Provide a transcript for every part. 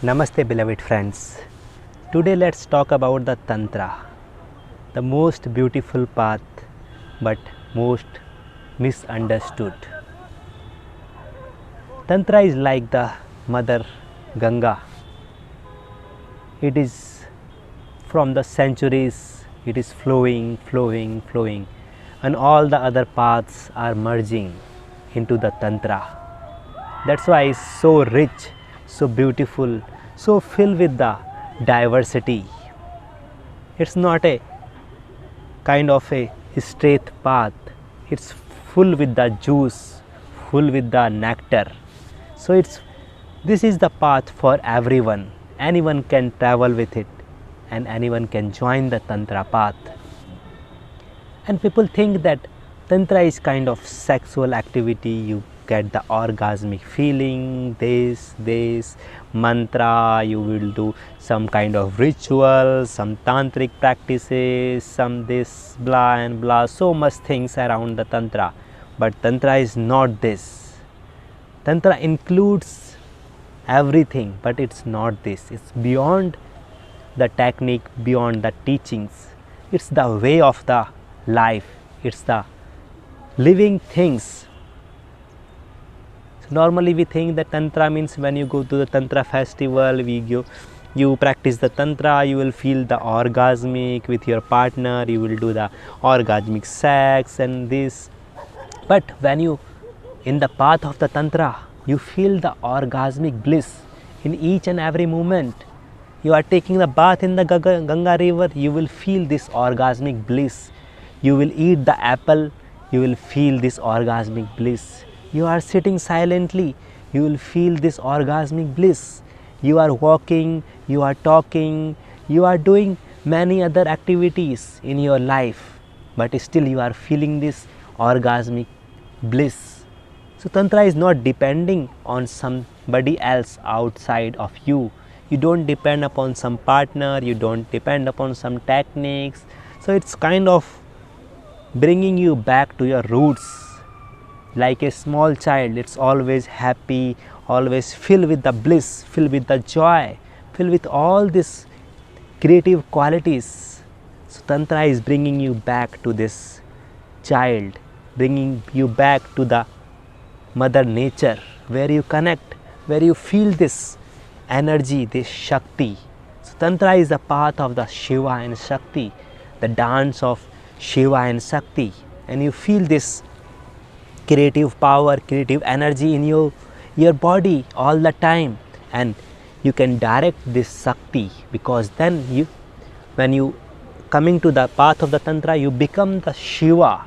Namaste, beloved friends. Today, let's talk about the Tantra, the most beautiful path but most misunderstood. Tantra is like the mother Ganga. It is from the centuries, it is flowing, and all the other paths are merging into the Tantra. That's why it's so rich, so beautiful, so filled with the diversity. It's not a kind of a straight path, it's full with the juice, full with the nectar. So this is the path for everyone. Anyone can travel with it and anyone can join the Tantra path. And people think that Tantra is kind of sexual activity. You get the orgasmic feeling, this mantra, you will do some kind of ritual, some tantric practices, some this blah and blah, so much things around the Tantra. But Tantra is not this. Tantra includes everything, but it's not this. It's beyond the technique, beyond the teachings. It's the way of the life. It's the living things. So normally we think that Tantra means when you go to the Tantra festival, you practice the Tantra, you will feel the orgasmic with your partner, you will do the orgasmic sex and this. But when you in the path of the Tantra, you feel the orgasmic bliss in each and every moment. You are taking the bath in the Ganga river, you will feel this orgasmic bliss. You will eat the apple, you will feel this orgasmic bliss. You are sitting silently, you will feel this orgasmic bliss. You are walking, you are talking, you are doing many other activities in your life, but still you are feeling this orgasmic bliss. So Tantra is not depending on somebody else outside of you. You don't depend upon some partner, you don't depend upon some techniques. So it's kind of bringing you back to your roots. Like a small child, it's always happy, always filled with the bliss, filled with the joy, filled with all these creative qualities. So Tantra is bringing you back to this child, bringing you back to the Mother Nature, where you connect, where you feel this energy, this Shakti. So Tantra is the path of the Shiva and Shakti, the dance of Shiva and Shakti, and you feel this creative power, creative energy in your body all the time, and you can direct this Shakti, because then when you coming to the path of the Tantra, you become the Shiva.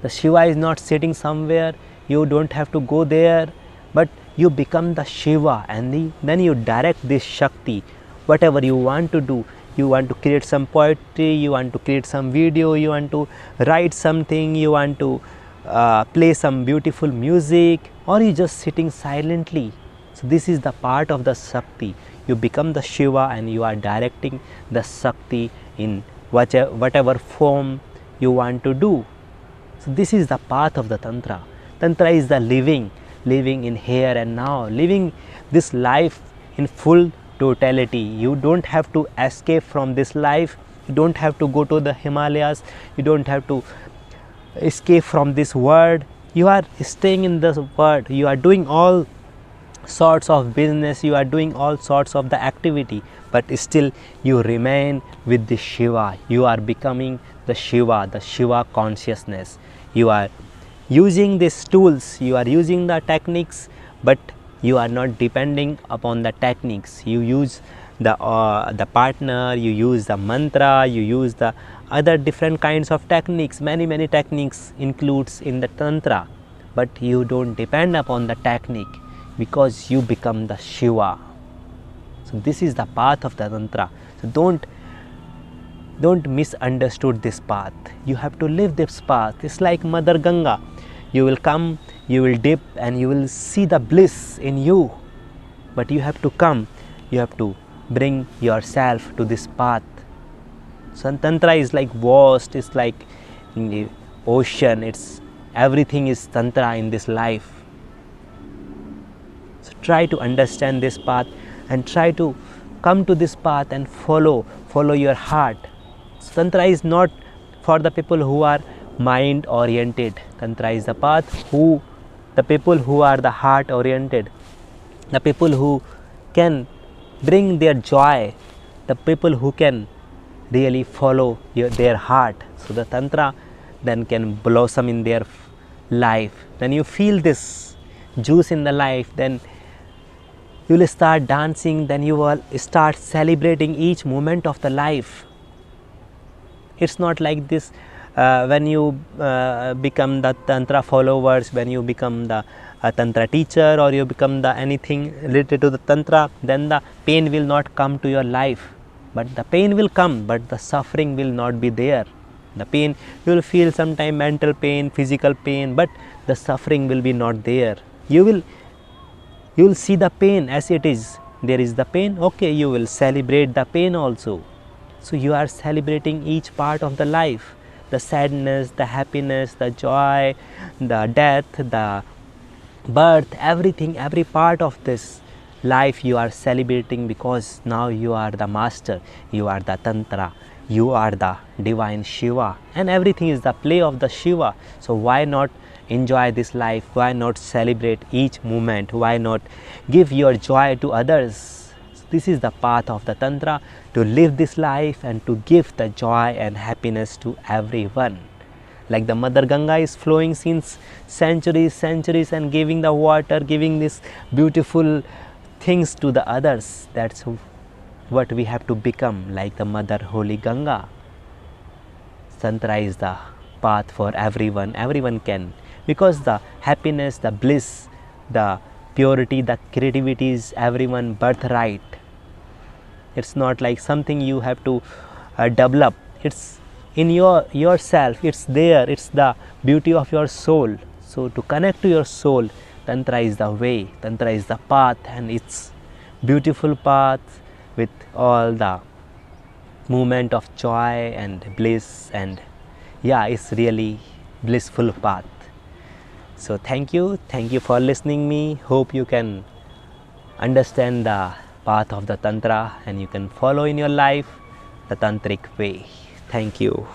The Shiva is not sitting somewhere, you don't have to go there, but you become the Shiva, and then you direct this Shakti. Whatever you want to do, you want to create some poetry, you want to create some video, you want to write something, you want to play some beautiful music, or you just sitting silently. So this is the part of the Shakti. You become the Shiva and you are directing the Shakti in whatever form you want to do. So this is the path of the Tantra. Tantra is the living in here and now, living this life in full totality. You don't have to escape from this life, you don't have to go to the Himalayas, you don't have to escape from this world. You are staying in this world, you are doing all sorts of business, you are doing all sorts of the activity, but still you remain with the Shiva. You are becoming the Shiva consciousness. You are using these tools, you are using the techniques, but you are not depending upon the techniques. You use the partner, you use the mantra, you use the other different kinds of techniques. Many techniques includes in the Tantra, but you don't depend upon the technique, because you become the Shiva. So this is the path of the Tantra. So don't misunderstood this path. You have to live this path. It's like Mother Ganga. You will come, you will dip, and you will see the bliss in you. But you have to come, you have to bring yourself to this path. So Tantra is like vast, it's like in the ocean, it's everything is Tantra in this life. So try to understand this path, and try to come to this path and follow your heart. So tantra is not for the people who are mind oriented. Tantra is the path who the people who are the heart oriented, the people who can bring their joy, the people who can really follow their heart. So the tantra then can blossom in their life. When you feel this juice in the life, then you will start dancing, then you will start celebrating each moment of the life. It's not like this when you become the tantra followers, when you become the tantra teacher, or you become the anything related to the tantra, then the pain will not come to your life. But the pain will come, but the suffering will not be there. The pain, you will feel sometime mental pain, physical pain, but the suffering will be not there. You will see the pain as it is. There is the pain, okay, you will celebrate the pain also. So you are celebrating each part of the life, the sadness, the happiness, the joy, the death, the birth, everything, every part of this life you are celebrating, because now you are the master, you are the tantra, you are the divine Shiva, and everything is the play of the Shiva. So why not enjoy this life? Why not celebrate each moment? Why not give your joy to others? This is the path of the tantra, to live this life and to give the joy and happiness to everyone. Like the Mother Ganga is flowing since centuries and giving the water, giving this beautiful things to the others. That's what we have to become, like the Mother Holy Ganga. Tantra is the path for everyone. Everyone can, because the happiness, the bliss, the purity, the creativity is everyone birthright. It's not like something you have to develop. It's in yourself. It's there. It's the beauty of your soul. So to connect to your soul, tantra is the way, tantra is the path, and it's beautiful path with all the movement of joy and bliss, and yeah, it's really blissful path. So thank you for listening me. Hope you can understand the path of the tantra and you can follow in your life the tantric way. Thank you.